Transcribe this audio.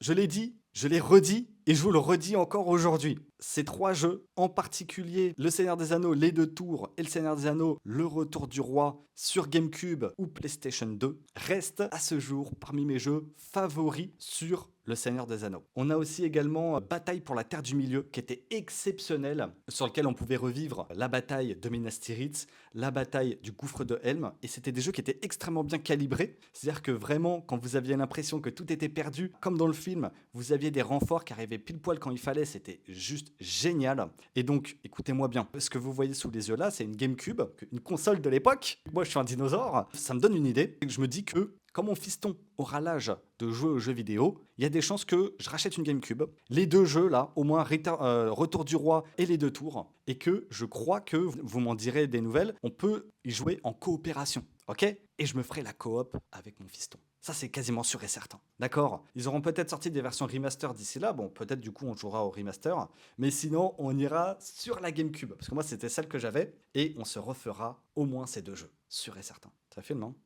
je l'ai dit, je l'ai redit et je vous le redis encore aujourd'hui. Ces 3 jeux, en particulier Le Seigneur des Anneaux, Les Deux Tours et Le Seigneur des Anneaux, Le Retour du Roi sur GameCube ou PlayStation 2, restent à ce jour parmi mes jeux favoris sur Le Seigneur des Anneaux. On a aussi également Bataille pour la Terre du Milieu, qui était exceptionnel, sur lequel on pouvait revivre la bataille de Minas Tirith, la bataille du gouffre de Helm, et c'était des jeux qui étaient extrêmement bien calibrés. C'est-à-dire que vraiment, quand vous aviez l'impression que tout était perdu, comme dans le film, vous aviez des renforts qui arrivaient pile poil quand il fallait, c'était juste génial. Et donc, écoutez-moi bien, ce que vous voyez sous les yeux là, c'est une GameCube, une console de l'époque. Moi, je suis un dinosaure. Ça me donne une idée. Je me dis que quand mon fiston aura l'âge de jouer aux jeux vidéo, il y a des chances que je rachète une GameCube, les 2 jeux là, au moins Retour du Roi et les 2 tours, et que je crois que, vous m'en direz des nouvelles, on peut y jouer en coopération, ok? Et je me ferai la coop avec mon fiston. Ça, c'est quasiment sûr et certain. D'accord? Ils auront peut-être sorti des versions remaster d'ici là. Bon, peut-être du coup, on jouera au remaster. Mais sinon, on ira sur la GameCube. Parce que moi, c'était celle que j'avais. Et on se refera au moins ces 2 jeux. Sûr et certain. Ça fait le non?